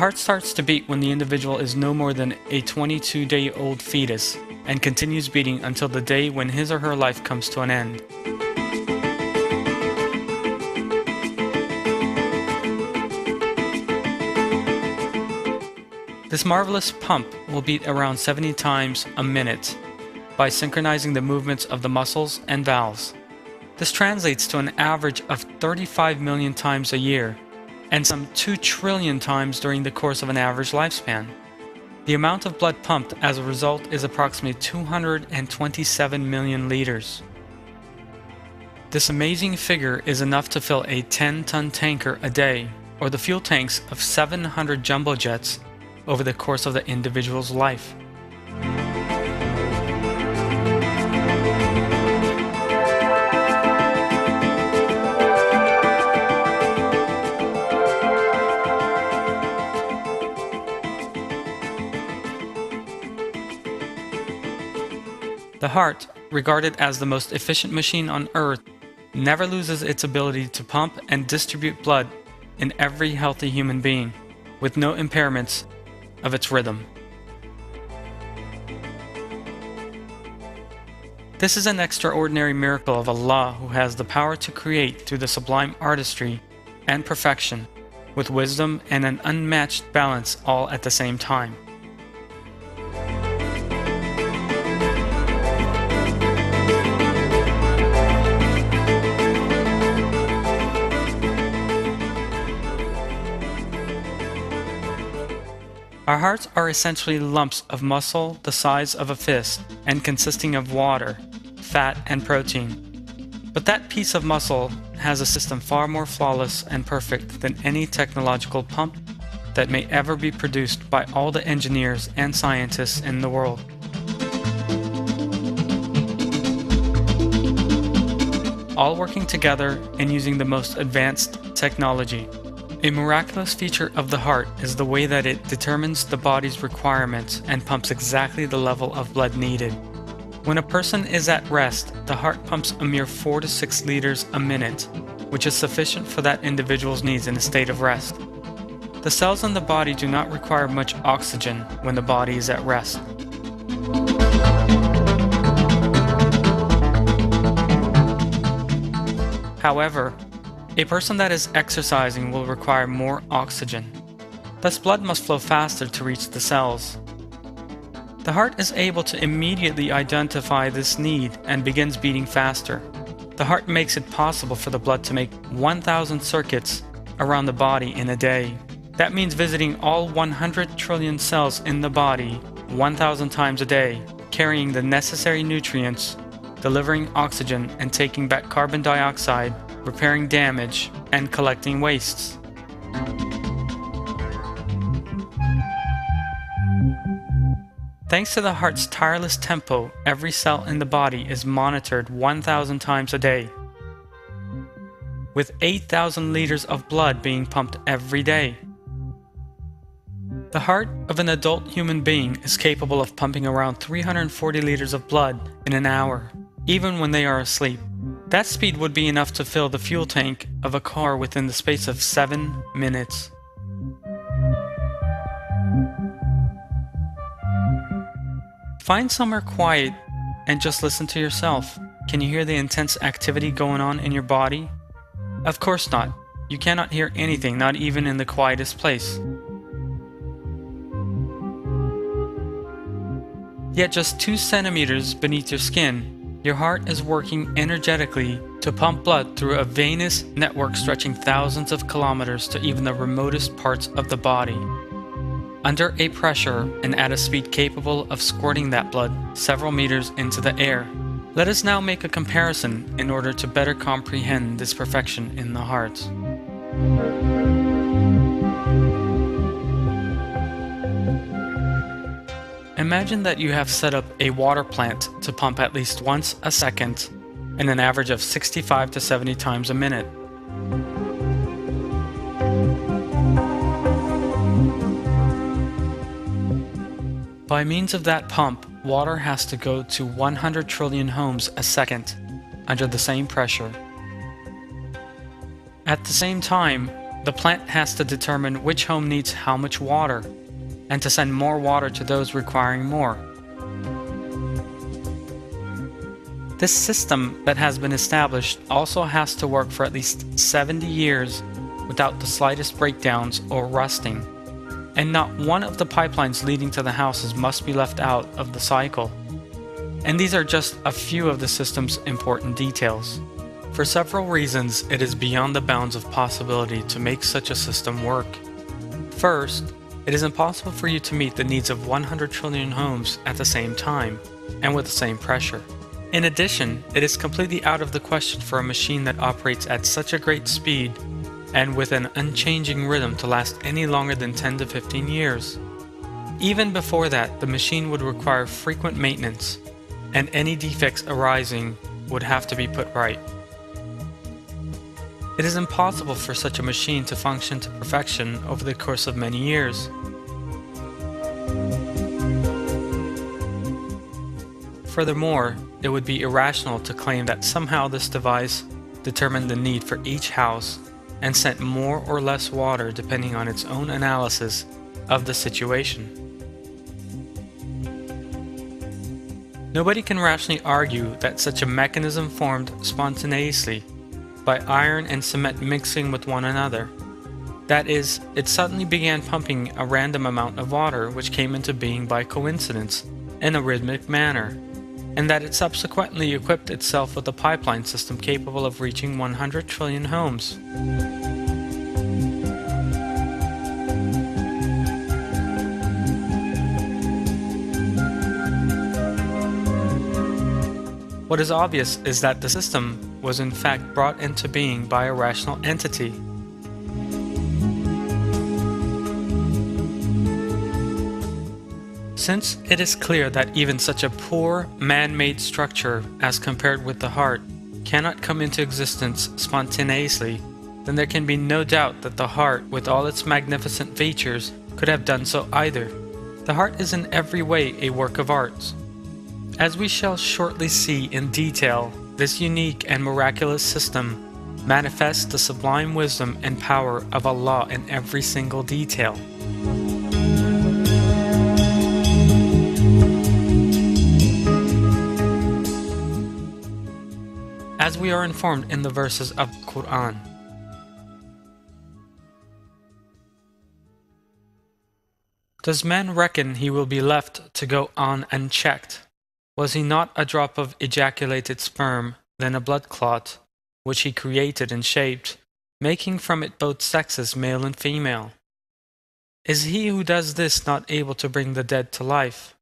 heart starts to beat when the individual is no more than a 22-day-old fetus and continues beating until the day when his or her life comes to an end. This marvelous pump will beat around 70 times a minute by synchronizing the movements of the muscles and valves. This translates to an average of 35 million times a year, and some 2 trillion times during the course of an average lifespan. The amount of blood pumped as a result is approximately 227 million liters. This amazing figure is enough to fill a 10-ton tanker a day, or the fuel tanks of 700 jumbo jets over the course of the individual's life. The heart, regarded as the most efficient machine on earth, never loses its ability to pump and distribute blood in every healthy human being, with no impairments of its rhythm. This is an extraordinary miracle of Allah, who has the power to create through the sublime artistry and perfection, with wisdom and an unmatched balance all at the same time. Our hearts are essentially lumps of muscle the size of a fist and consisting of water, fat, and protein. But that piece of muscle has a system far more flawless and perfect than any technological pump that may ever be produced by all the engineers and scientists in the world. All working together and using the most advanced technology. A miraculous feature of the heart is the way that it determines the body's requirements and pumps exactly the level of blood needed. When a person is at rest, the heart pumps a mere 4 to 6 liters a minute, which is sufficient for that individual's needs in a state of rest. The cells in the body do not require much oxygen when the body is at rest. However, a person that is exercising will require more oxygen. Thus, blood must flow faster to reach the cells. The heart is able to immediately identify this need and begins beating faster. The heart makes it possible for the blood to make 1,000 circuits around the body in a day. That means visiting all 100 trillion cells in the body 1,000 times a day, carrying the necessary nutrients, delivering oxygen and taking back carbon dioxide, repairing damage, and collecting wastes. Thanks to the heart's tireless tempo, every cell in the body is monitored 1,000 times a day, with 8,000 liters of blood being pumped every day. The heart of an adult human being is capable of pumping around 340 liters of blood in an hour, even when they are asleep. That speed would be enough to fill the fuel tank of a car within the space of 7 minutes. Find somewhere quiet and just listen to yourself. Can you hear the intense activity going on in your body? Of course not. You cannot hear anything, not even in the quietest place. Yet just 2 centimeters beneath your skin, your heart is working energetically to pump blood through a venous network stretching thousands of kilometers to even the remotest parts of the body, under a pressure and at a speed capable of squirting that blood several meters into the air. Let us now make a comparison in order to better comprehend this perfection in the heart. Imagine that you have set up a water plant to pump at least once a second and an average of 65 to 70 times a minute. By means of that pump, water has to go to 100 trillion homes a second under the same pressure. At the same time, The plant has to determine which home needs how much water, and to send more water to those requiring more. This system that has been established also has to work for at least 70 years without the slightest breakdowns or rusting, and not one of the pipelines leading to the houses must be left out of the cycle. And these are just a few of the system's important details. For several reasons, it is beyond the bounds of possibility to make such a system work. First, it is impossible for you to meet the needs of 100 trillion homes at the same time, and with the same pressure. In addition, it is completely out of the question for a machine that operates at such a great speed and with an unchanging rhythm to last any longer than 10 to 15 years. Even before that, the machine would require frequent maintenance, and any defects arising would have to be put right. It is impossible for such a machine to function to perfection over the course of many years. Furthermore, it would be irrational to claim that somehow this device determined the need for each house and sent more or less water depending on its own analysis of the situation. Nobody can rationally argue that such a mechanism formed spontaneously by iron and cement mixing with one another. That is, it suddenly began pumping a random amount of water which came into being by coincidence in a rhythmic manner, and that it subsequently equipped itself with a pipeline system capable of reaching 100 trillion homes. What is obvious is that the system was in fact brought into being by a rational entity. Since it is clear that even such a poor man-made structure as compared with the heart cannot come into existence spontaneously, then there can be no doubt that the heart, with all its magnificent features, could have done so either. The heart is in every way a work of art. As we shall shortly see in detail, this unique and miraculous system manifests the sublime wisdom and power of Allah in every single detail. As we are informed in the verses of the Quran. Does man reckon he will be left to go on unchecked? Was he not a drop of ejaculated sperm, then a blood clot, which he created and shaped, making from it both sexes, male and female? Is he who does this not able to bring the dead to life,